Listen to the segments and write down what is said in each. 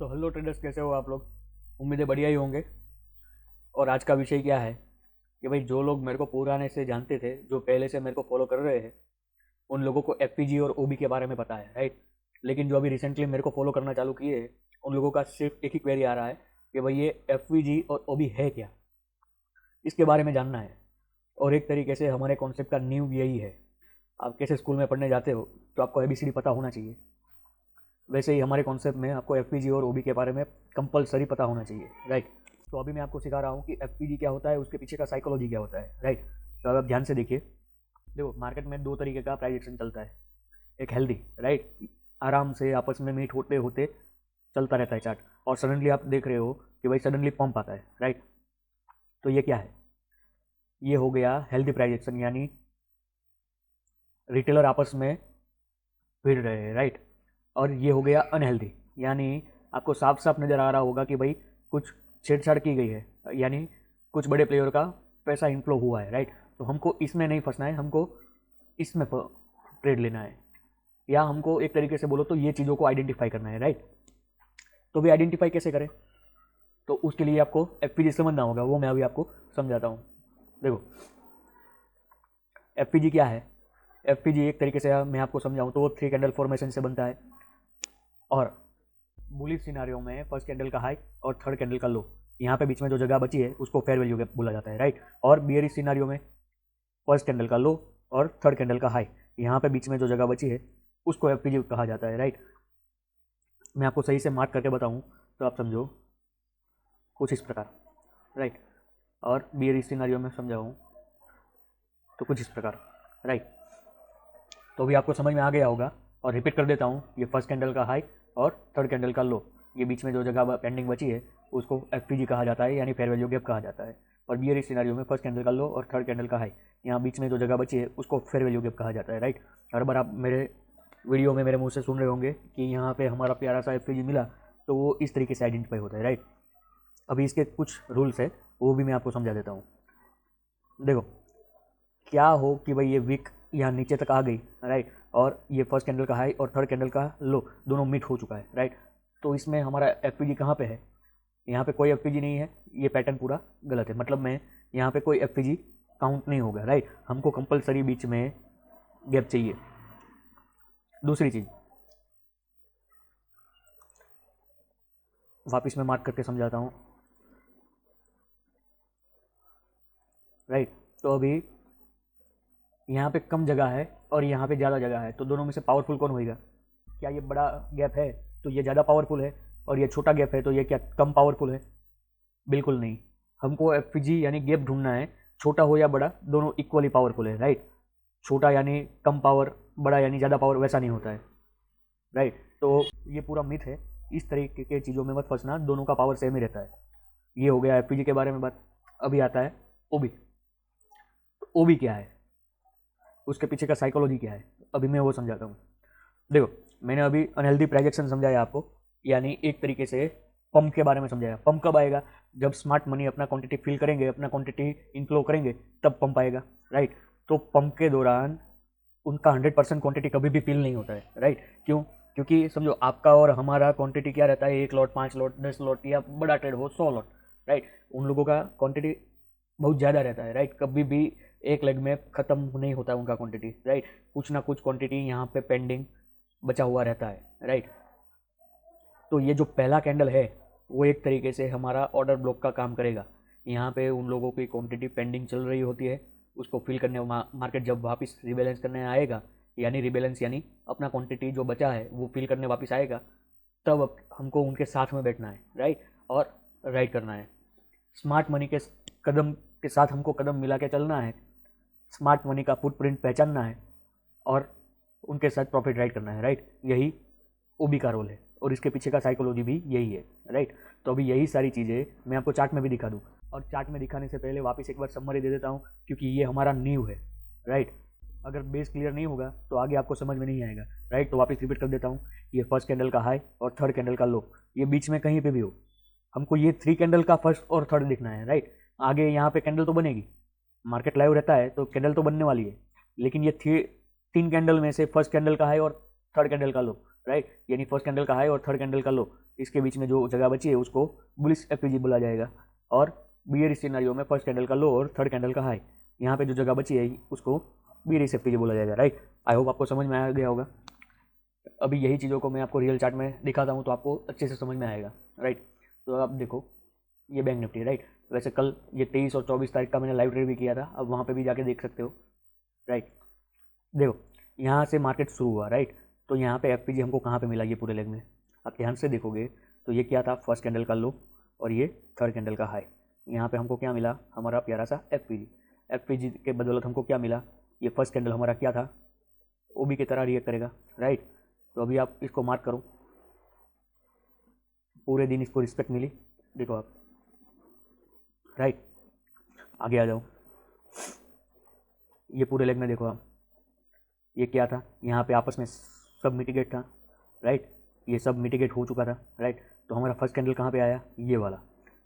तो hello traders, कैसे हो आप लोग। उम्मीदें बढ़िया ही होंगे। और आज का विषय क्या है कि भाई, जो लोग मेरे को पुराने से जानते थे, जो पहले से मेरे को फॉलो कर रहे हैं, उन लोगों को एफपीजी और ओबी के बारे में पता है, राइट। लेकिन जो अभी रिसेंटली मेरे को फॉलो करना चालू किए हैं, उन लोगों का सिर्फ एक ही क्वेरी आ रहा है कि भाई ये एफपीजी और ओबी है क्या, इसके बारे में जानना है। और एक तरीके से हमारे कॉन्सेप्ट का नींव यही है। आप कैसे स्कूल में पढ़ने जाते हो तो आपको एबीसीडी पता होना चाहिए, वैसे ही हमारे कॉन्सेप्ट में आपको एफपीजी और ओबी के बारे में कंपलसरी पता होना चाहिए, राइट। तो अभी मैं आपको सिखा रहा हूँ कि एफपीजी क्या होता है, उसके पीछे का साइकोलॉजी क्या होता है, राइट। तो अब आप ध्यान से देखिए। देखो, मार्केट में दो तरीके का प्राइस एक्शन चलता है। एक हेल्दी, राइट, आराम से आपस में मीट होते होते चलता रहता है चार्ट, और सडनली आप देख रहे हो कि भाई सडनली पंप आता है, राइट। तो ये क्या है? ये हो गया हेल्दी प्राइस एक्शन, यानी रिटेलर आपस में भिड़ रहे हैं, राइट। और ये हो गया अनहेल्दी, यानी आपको साफ साफ नज़र आ रहा होगा कि भाई कुछ छेड़छाड़ की गई है, यानी कुछ बड़े प्लेयर का पैसा इनफ्लो हुआ है, राइट। तो हमको इसमें नहीं फंसना है, हमको इसमें ट्रेड लेना है, या हमको एक तरीके से बोलो तो ये चीज़ों को आइडेंटिफाई करना है, राइट। तो भी आइडेंटिफाई कैसे करें? तो उसके लिए आपको एफपीजी समझना होगा, वो मैं अभी आपको समझाता हूँ। देखो, एफपीजी क्या है। एफपीजी एक तरीके से मैं आपको समझाऊँ तो वो 3 कैंडल फॉर्मेशन से बनता है। और बुलिश सिनारियो में फर्स्ट कैंडल का हाई और थर्ड कैंडल का लो, यहाँ पे बीच में जो जगह बची है उसको फेयर वैल्यू गैप बोला जाता है, राइट। और बियरिश सिनारियो में फर्स्ट कैंडल का लो और थर्ड कैंडल का हाई, यहाँ पे बीच में जो जगह बची है उसको एफपीजी कहा जाता है, राइट। मैं आपको सही से मार्क करके बताऊँ तो आप समझो कुछ इस प्रकार, राइट। और बियरिश सिनारियो में समझाऊँ तो कुछ इस प्रकार, राइट। तो अभी आपको समझ में आ गया होगा, और रिपीट कर देता हूँ। ये फर्स्ट कैंडल का हाई और थर्ड कैंडल का लो, ये बीच में जो जगह पेंडिंग बची है उसको एफपीजी कहा जाता है, यानी फेयर वैल्यू गैप कहा जाता है। और बियरिश सिनेरियो में फर्स्ट कैंडल का लो और थर्ड कैंडल का हाई, यहाँ बीच में जो जगह बची है उसको फेयर वैल्यू गैप कहा जाता है, राइट। हर बार आप मेरे वीडियो में मेरे मुँह से सुन रहे होंगे कि यहाँ पे हमारा प्यारा सा एफपीजी मिला, तो वो इस तरीके से आइडेंटिफाई होता है, राइट। अभी इसके कुछ रूल्स है, वो भी मैं आपको समझा देता हूँ। देखो, क्या हो कि भाई ये विक यहाँ नीचे तक आ गई, राइट। और ये फर्स्ट कैंडल का हाई और थर्ड कैंडल का लो दोनों मीट हो चुका है, राइट। तो इसमें हमारा एफपीजी कहाँ पे है? यहाँ पे कोई एफपीजी नहीं है, ये पैटर्न पूरा गलत है, मतलब मैं यहाँ पे कोई एफपीजी काउंट नहीं होगा, राइट। हमको कंपलसरी बीच में गैप चाहिए। दूसरी चीज़ वापस मैं मार्क करके समझाता हूँ, राइट। तो अभी यहाँ पे कम जगह है और यहाँ पे ज़्यादा जगह है, तो दोनों में से पावरफुल कौन होएगा? क्या ये बड़ा गैप है तो ये ज़्यादा पावरफुल है, और ये छोटा गैप है तो ये क्या कम पावरफुल है? बिल्कुल नहीं। हमको एफपीजी यानी गैप ढूंढना है, छोटा हो या बड़ा दोनों इक्वली पावरफुल है, राइट। छोटा यानी कम पावर, बड़ा यानी ज़्यादा पावर, वैसा नहीं होता है, राइट। तो ये पूरा मिथ है, इस तरीके के चीज़ों में मत फंसना, दोनों का पावर सेम ही रहता है। ये हो गया एफपीजी के बारे में बात। अभी आता है ओबी। ओबी क्या है, उसके पीछे का साइकोलॉजी क्या है, अभी मैं वो समझाता हूँ। देखो, मैंने अभी अनहेल्दी प्राइजेक्शन समझाया आपको, यानी एक तरीके से पंप के बारे में समझाया। पंप कब आएगा? जब स्मार्ट मनी अपना क्वांटिटी फिल करेंगे, अपना क्वांटिटी इनफ्लो करेंगे, तब पंप आएगा, राइट। तो पंप के दौरान उनका 100% क्वांटिटी कभी भी फिल नहीं होता है, राइट। क्यों? क्योंकि समझो आपका और हमारा क्वांटिटी क्या रहता है, 1 लॉट, 5 लॉट, 10 लॉट, या बड़ा ट्रेड हो 100 लॉट, राइट। उन लोगों का क्वांटिटी बहुत ज़्यादा रहता है, राइट। कभी भी एक लेग में ख़त्म नहीं होता है उनका क्वांटिटी, राइट। कुछ ना कुछ क्वांटिटी यहाँ पे पेंडिंग बचा हुआ रहता है, राइट। तो ये जो पहला कैंडल है वो एक तरीके से हमारा ऑर्डर ब्लॉक का काम करेगा। यहाँ पे उन लोगों की क्वांटिटी पेंडिंग चल रही होती है, उसको फिल करने मार्केट जब वापस रिबैलेंस करने आएगा, यानी रिबैलेंस यानी अपना क्वांटिटी जो बचा है वो फिल करने वापस आएगा, तब हमको उनके साथ में बैठना है, राइट, और राइट करना है। स्मार्ट मनी के कदम के साथ हमको कदम मिला के चलना है, स्मार्ट मनी का फुटप्रिंट पहचानना है, और उनके साथ प्रॉफिट राइट करना है, राइट। यही ओबी का रोल है, और इसके पीछे का साइकोलॉजी भी यही है, राइट। तो अभी यही सारी चीज़ें मैं आपको चार्ट में भी दिखा दूँ, और चार्ट में दिखाने से पहले वापस एक बार समरी दे देता हूँ, क्योंकि ये हमारा नींव है, राइट। अगर बेस क्लियर नहीं होगा तो आगे आपको समझ में नहीं आएगा, राइट। तो वापस रिपीट कर देता हूँ। ये फर्स्ट कैंडल का हाई और थर्ड कैंडल का लो, ये बीच में कहीं पे भी हो, हमको ये 3 कैंडल का फर्स्ट और थर्ड दिखना है, राइट। आगे यहाँ पे कैंडल तो बनेगी, मार्केट लाइव रहता है तो कैंडल तो बनने वाली है, लेकिन ये 3 कैंडल में से फर्स्ट कैंडल का हाई और थर्ड कैंडल का लो, राइट, यानी फर्स्ट कैंडल का हाई और थर्ड कैंडल का लो, इसके बीच में जो जगह बची है उसको बुलिश एफपीजी बोला जाएगा। और बियरिश सिनेरियो में फर्स्ट कैंडल का लो और थर्ड कैंडल का हाई, यहाँ पे जो जगह बची है उसको बियरिश एफपीजी बोला जाएगा। राइट, आई होप आपको समझ में आ गया होगा। अभी यही चीज़ों को मैं आपको रियल चार्ट में दिखाता हूँ तो आपको अच्छे से समझ में आएगा। राइट, तो आप देखो ये बैंक निफ्टी। राइट, वैसे कल ये 23 और 24 तारीख का मैंने लाइव ट्रेड भी किया था, अब वहाँ पे भी जाके देख सकते हो। राइट, देखो यहाँ से मार्केट शुरू हुआ। राइट, तो यहाँ पे एफपीजी हमको कहाँ पे मिला ये पूरे लेग में, आप ध्यान से देखोगे तो ये क्या था, फर्स्ट कैंडल का लो और ये थर्ड कैंडल का हाई। यहाँ पे हमको क्या मिला, हमारा प्यारा सा एफपीजी। एफपीजी के बदौलत हमको क्या मिला, ये फर्स्ट कैंडल हमारा क्या था, ओबी की तरह रिएक्ट करेगा। राइट, तो अभी आप इसको मार्क करो, पूरे दिन इसको रिस्पेक्ट मिली, देखो आप। राइट, आगे आ जाओ, ये पूरे लेग में देखो आप, ये क्या था, यहाँ पे आपस में सब मिटिगेट था। राइट, ये सब मिटिगेट हो चुका था। राइट, तो हमारा फर्स्ट कैंडल कहाँ पे आया, ये वाला,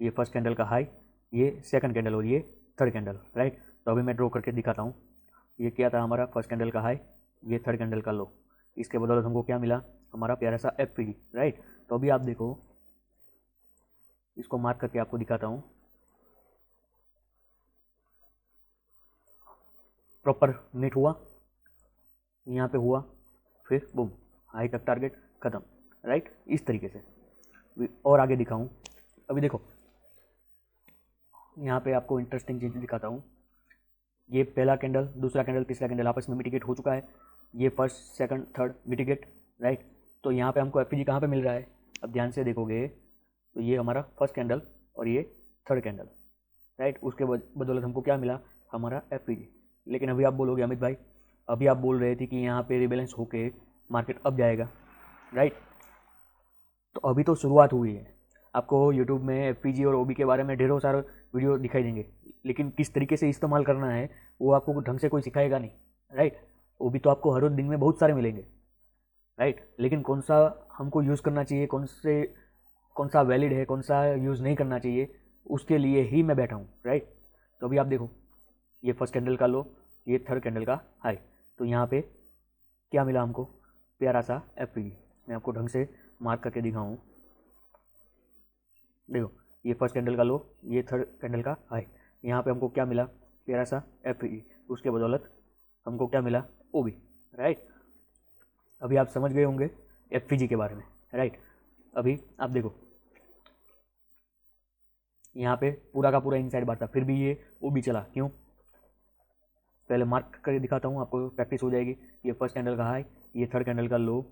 ये फर्स्ट कैंडल का हाई, ये सेकंड कैंडल और ये थर्ड कैंडल। राइट, तो अभी मैं ड्रॉ करके दिखाता हूँ, ये क्या था हमारा फर्स्ट कैंडल का हाई, ये थर्ड कैंडल का लो, इसके बदौलत हमको क्या मिला, हमारा प्यारा सा एफपीजी। राइट, तो अभी आप देखो, इसको मार्क करके आपको दिखाता हूँ, प्रॉपर मीट हुआ, यहाँ पे हुआ, फिर बुम, हाई तक टारगेट खत्म। राइट, इस तरीके से। और आगे दिखाऊं, अभी देखो यहाँ पे आपको इंटरेस्टिंग चीज़ दिखाता हूँ, ये पहला कैंडल, दूसरा कैंडल, तीसरा कैंडल आपस में मिटिगेट हो चुका है, ये first second third mitigate. Right, तो यहाँ पे हमको एफपीजी कहाँ पे मिल रहा है, अब ध्यान से देखोगे तो ये हमारा फर्स्ट कैंडल और ये थर्ड कैंडल। राइट, उसके बदौलत हमको क्या मिला, हमारा एफपीजी। लेकिन अभी आप बोलोगे अमित भाई, अभी आप बोल रहे थे कि यहाँ पे रिबैलेंस होके मार्केट अप जाएगा। राइट, तो अभी तो शुरुआत हुई है, आपको यूट्यूब में एफपीजी और ओबी के बारे में ढेरों सारे वीडियो दिखाई देंगे, लेकिन किस तरीके से इस्तेमाल करना है वो आपको ढंग से कोई सिखाएगा नहीं। राइट, ओबी तो आपको हर दिन में बहुत सारे मिलेंगे। राइट, लेकिन कौन सा हमको यूज़ करना चाहिए, कौन सा वैलिड है, कौन सा यूज़ नहीं करना चाहिए, उसके लिए ही मैं बैठा हूँ। राइट, तो अभी आप देखो, ये फर्स्ट कैंडल का लो, ये थर्ड कैंडल का हाई, तो यहाँ पे क्या मिला हमको, प्यारा सा एफपीजी। मैं आपको ढंग से मार्क करके दिखाऊँ, देखो ये फर्स्ट कैंडल का लो, ये थर्ड कैंडल का हाई, यहाँ पे हमको क्या मिला, प्यारा सा एफपीजी, उसके बदौलत हमको क्या मिला, ओबी। राइट, अभी आप समझ गए होंगे एफपीजी के बारे में। राइट, अभी आप देखो यहाँ पे पूरा का पूरा इनसाइड बार था, फिर भी ये ओबी चला, क्यों, पहले मार्क करके दिखाता हूँ, आपको प्रैक्टिस हो जाएगी। ये फर्स्ट कैंडल का हाई, ये थर्ड कैंडल का लो,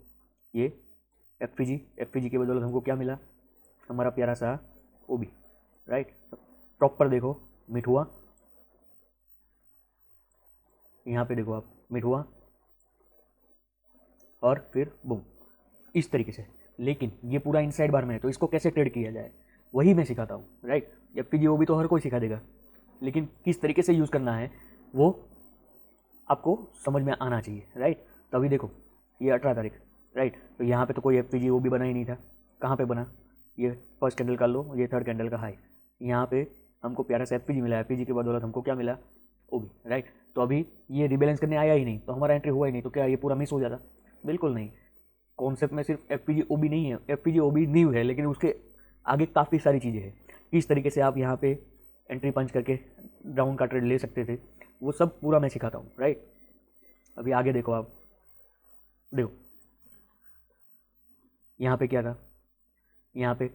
ये एफपीजी, एफपीजी के बदौलत हमको क्या मिला, हमारा प्यारा सा ओबी। राइट, प्रॉपर देखो मिट हुआ, यहाँ पे देखो आप, मिट हुआ और फिर बुम, इस तरीके से। लेकिन ये पूरा इनसाइड बार में है, तो इसको कैसे ट्रेड किया जाए वही मैं सिखाता हूँ। राइट, एफपीजी ओबी तो हर कोई सिखा देगा, लेकिन किस तरीके से यूज़ करना है वो आपको समझ में आना चाहिए। राइट, तो अभी देखो ये 18 तारीख। राइट, तो यहाँ पे तो कोई एफपीजी ओबी बना ही नहीं था, कहाँ पे बना, ये फर्स्ट कैंडल का लो, ये थर्ड कैंडल का हाई, यहाँ पे हमको प्यारा सा एफपीजी मिला, एफपीजी के बदौलत हमको क्या मिला, ओबी। राइट, तो अभी ये रिबैलेंस करने आया ही नहीं, तो हमारा एंट्री हुआ ही नहीं, तो क्या ये पूरा मिस हो जाता, बिल्कुल नहीं। कॉन्सेप्ट में सिर्फ एफपीजी ओबी नहीं है, एफपीजी ओबी न्यू है, लेकिन उसके आगे काफ़ी सारी चीज़ें हैं, किस तरीके से आप यहाँ पे एंट्री पंच करके डाउन का ट्रेड ले सकते थे, वो सब पूरा मैं सिखाता हूँ। राइट, अभी आगे देखो आप, देखो यहाँ पे क्या था, यहाँ पे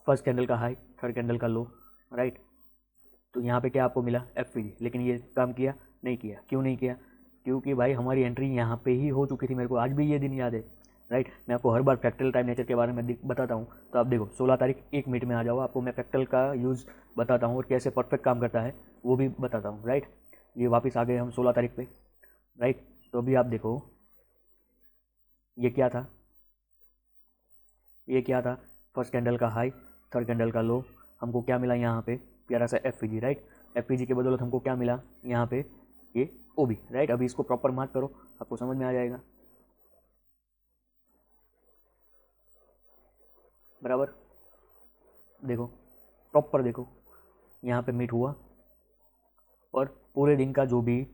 फर्स्ट कैंडल का हाई, थर्ड कैंडल का लो। राइट, तो यहाँ पे क्या आपको मिला, एफपीजी, लेकिन ये काम किया नहीं किया, क्यों नहीं किया, क्योंकि भाई हमारी एंट्री यहाँ पे ही हो चुकी थी, मेरे को आज भी ये दिन याद है। राइट, मैं आपको हर बार फ्रैक्टल टाइम नेचर के बारे में बताता हूँ, तो आप देखो 16 तारीख, 1 मिनट में आ जाओ, आपको मैं फ्रैक्टल का यूज़ बताता हूँ और कैसे परफेक्ट काम करता है वो भी बताता हूँ। राइट, ये वापस आ गए हम 16 तारीख पे। राइट, तो अभी आप देखो ये क्या था, ये क्या था, फर्स्ट कैंडल का हाई, थर्ड कैंडल का लो, हमको क्या मिला यहाँ पे, प्यारा सा एफपीजी। राइट, एफपीजी के बदौलत हमको क्या मिला यहाँ पे, ये ओबी। राइट, अभी इसको प्रॉपर मार्क करो, आपको समझ में आ जाएगा। बराबर, देखो प्रॉपर देखो, यहाँ पे मीट हुआ और पूरे दिन का जो भी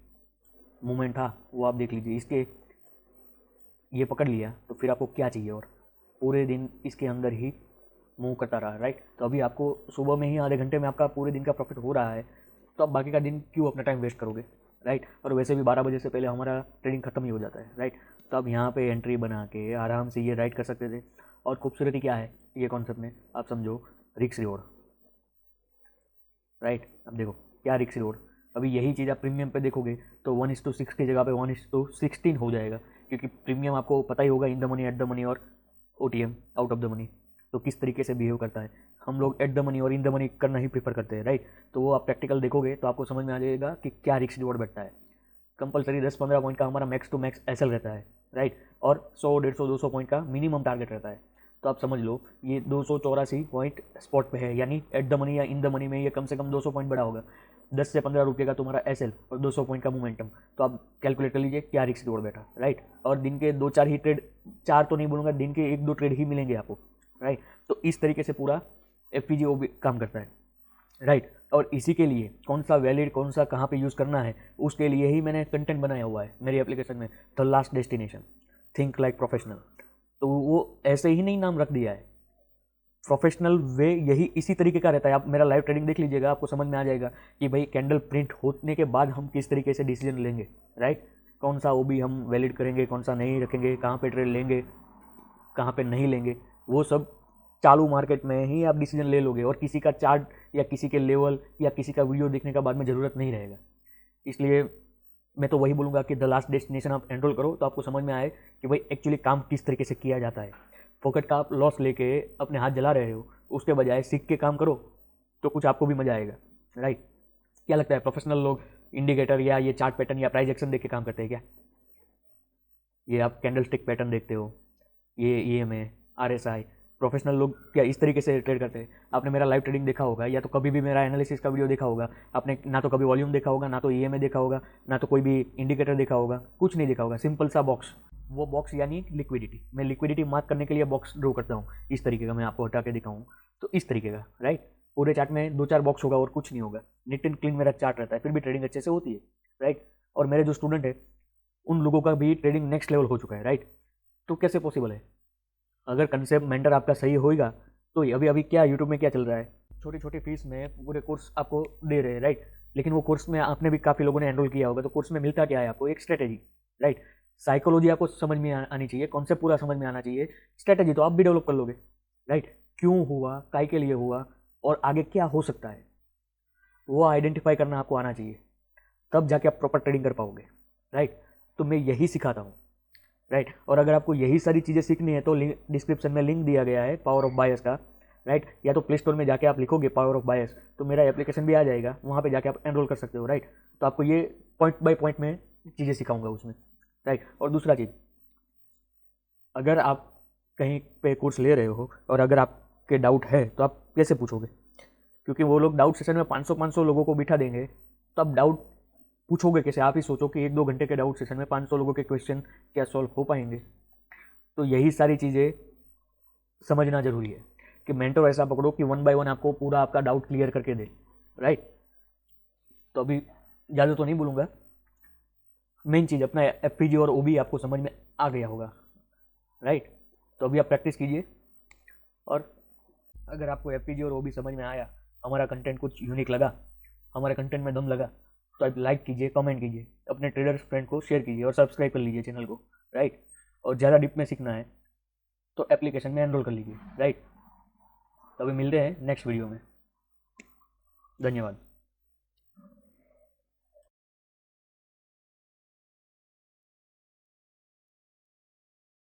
मूवमेंट था वो आप देख लीजिए, इसके ये पकड़ लिया तो फिर आपको क्या चाहिए, और पूरे दिन इसके अंदर ही मूव करता रहा, राइट। तो अभी आपको सुबह में ही आधे घंटे में आपका पूरे दिन का प्रॉफिट हो रहा है, तो आप बाकी का दिन क्यों अपना टाइम वेस्ट करोगे, राइट। और वैसे भी 12 बजे से पहले हमारा ट्रेडिंग खत्म ही हो जाता है, राइट। तो आप यहाँ पे एंट्री बना के आराम से ये राइड कर सकते थे। और खूबसूरती क्या है ये कॉन्सेप्ट में, आप समझो रिस्क रिवॉर्ड, राइट। अब देखो क्या रिस्क रिवॉर्ड, अभी यही चीज़ आप प्रीमियम पे देखोगे तो 1:6 की जगह पे 1:16 हो जाएगा, क्योंकि प्रीमियम आपको पता ही होगा in the money, at the money और OTM, out of the money, तो किस तरीके से बिहेव करता है। हम लोग एट द मनी और इन द मनी करना ही प्रीफर करते हैं, राइट। तो वो आप प्रैक्टिकल देखोगे तो आपको समझ में आ जाएगा कि क्या रिस्क रिवॉर्ड बैठता है। कंपलसरी 10-15 पॉइंट का हमारा मैक्स टू मैक्स एसएल रहता है, राइट। और 100, 150, 200 पॉइंट का मिनिमम टारगेट रहता है। तो आप समझ लो ये 284 पॉइंट स्पॉट पे है, यानी एट द मनी या इन द मनी में ये कम से कम 200 पॉइंट बड़ा होगा। 10 से 15 रुपये का तुम्हारा एसएल और 200 पॉइंट का मोमेंटम, तो आप कैलकुलेट कर लीजिए क्या रिस्क रिवॉर्ड बैठा, राइट। और दिन के 2-4 ही ट्रेड, 4 तो नहीं बोलूँगा, दिन के 1-2 ट्रेड ही मिलेंगे आपको, राइट। तो इस तरीके से पूरा FPGO भी काम करता है, राइट। और इसी के लिए कौन सा वैलिड, कौन सा कहाँ पे यूज़ करना है, उसके लिए ही मैंने कंटेंट बनाया हुआ है मेरी एप्लीकेशन में, the last destination, think like professional. तो वो ऐसे ही नहीं नाम रख दिया है, प्रोफेशनल वे यही इसी तरीके का रहता है। आप मेरा लाइव ट्रेडिंग देख लीजिएगा, आपको समझ में आ जाएगा कि भाई कैंडल प्रिंट होने के बाद हम किस तरीके से डिसीजन लेंगे, राइट। कौन सा OB हम वैलिड करेंगे, कौन सा नहीं रखेंगे, कहाँ पे ट्रेड लेंगे, कहाँ पे नहीं लेंगे, वो सब चालू मार्केट में ही आप डिसीजन ले लोगे, और किसी का चार्ट या किसी के लेवल या किसी का वीडियो देखने का बाद में ज़रूरत नहीं रहेगा। इसलिए मैं तो वही बोलूँगा कि द लास्ट डेस्टिनेशन आप एनरोल करो, तो आपको समझ में आए कि भाई एक्चुअली काम किस तरीके से किया जाता है। फोकट का आप लॉस लेके अपने हाथ जला रहे हो, उसके बजाय सीख के काम करो तो कुछ आपको भी मजा आएगा, राइट। क्या लगता है प्रोफेशनल लोग इंडिकेटर या ये चार्ट पैटर्न या प्राइस एक्शन देख के काम करते हैं क्या? ये आप कैंडल स्टिक पैटर्न देखते हो, ये EMA, RSI, प्रोफेशनल लोग क्या इस तरीके से ट्रेड करते हैं? आपने मेरा लाइव ट्रेडिंग देखा होगा, या तो कभी भी मेरा एनालिसिस का वीडियो देखा होगा आपने, ना तो कभी वॉल्यूम देखा होगा, ना तो EMA देखा होगा, ना तो कोई भी इंडिकेटर देखा होगा, कुछ नहीं देखा होगा। सिंपल सा बॉक्स, वो बॉक्स यानी लिक्विडिटी। मैं लिक्विडिटी मार्क करने के लिए बॉक्स ड्रॉ करता हूँ, इस तरीके का। मैं आपको हटा के दिखाऊँ तो इस तरीके का, राइट। पूरे चार्ट में 2-4 बॉक्स होगा और कुछ नहीं होगा, नीट एंड क्लीन मेरा चार्ट रहता है, फिर भी ट्रेडिंग अच्छे से होती है, राइट। और मेरे जो स्टूडेंट है उन लोगों का भी ट्रेडिंग नेक्स्ट लेवल हो चुका है, राइट। तो कैसे पॉसिबल है? अगर कंसेप्ट मेंटर आपका सही होएगा तो अभी अभी क्या यूट्यूब में क्या चल रहा है, छोटी छोटी फीस में पूरे कोर्स आपको दे रहे हैं, राइट। लेकिन वो कोर्स में आपने भी काफ़ी लोगों ने एनरोल किया होगा, तो कोर्स में मिलता क्या है आपको? एक स्ट्रेटेजी, राइट। साइकोलॉजी आपको समझ में आनी चाहिए, कॉन्सेप्ट पूरा समझ में आना चाहिए, स्ट्रेटेजी तो आप भी डेवलप कर लोगे, राइट। क्यों हुआ, काय के लिए हुआ, और आगे क्या हो सकता है, वो आइडेंटिफाई करना आपको आना चाहिए, तब जाके आप प्रॉपर ट्रेडिंग कर पाओगे, राइट। तो मैं यही सिखाता हूँ, राइट। और अगर आपको यही सारी चीज़ें सीखनी है तो डिस्क्रिप्शन में लिंक दिया गया है पावर ऑफ बायस का, राइट। या तो प्ले स्टोर में जाके आप लिखोगे पावर ऑफ बायस तो मेरा एप्लीकेशन भी आ जाएगा, वहाँ पे जाके आप एनरोल कर सकते हो, राइट। तो आपको ये पॉइंट बाय पॉइंट में चीज़ें सिखाऊंगा उसमें, राइट। और दूसरा चीज़, अगर आप कहीं पे कोर्स ले रहे हो और अगर आपके डाउट है तो आप कैसे पूछोगे? क्योंकि वो लोग डाउट सेशन में 500-500 लोगों को बिठा देंगे, तो आप डाउट पूछोगे कैसे? आप ही सोचो कि 1-2 घंटे के डाउट सेशन में 500 लोगों के क्वेश्चन क्या सॉल्व हो पाएंगे? तो यही सारी चीज़ें समझना जरूरी है कि मेंटर ऐसा पकड़ो कि 1 बाय 1 आपको पूरा आपका डाउट क्लियर करके दे, राइट। तो अभी ज़्यादा तो नहीं बोलूँगा, मेन चीज़ अपना FPG और OB आपको समझ में आ गया होगा, राइट। तो अभी आप प्रैक्टिस कीजिए, और अगर आपको FPG और OB समझ में आया, हमारा कंटेंट कुछ यूनिक लगा, हमारे कंटेंट में दम लगा, तो आप लाइक कीजिए, कमेंट कीजिए, अपने ट्रेडर्स फ्रेंड को शेयर कीजिए और सब्सक्राइब कर लीजिए चैनल को, राइट। और ज़्यादा डीप में सीखना है तो एप्लीकेशन में एनरोल कर लीजिए, राइट। तो अभी मिलते हैं नेक्स्ट वीडियो में। धन्यवाद।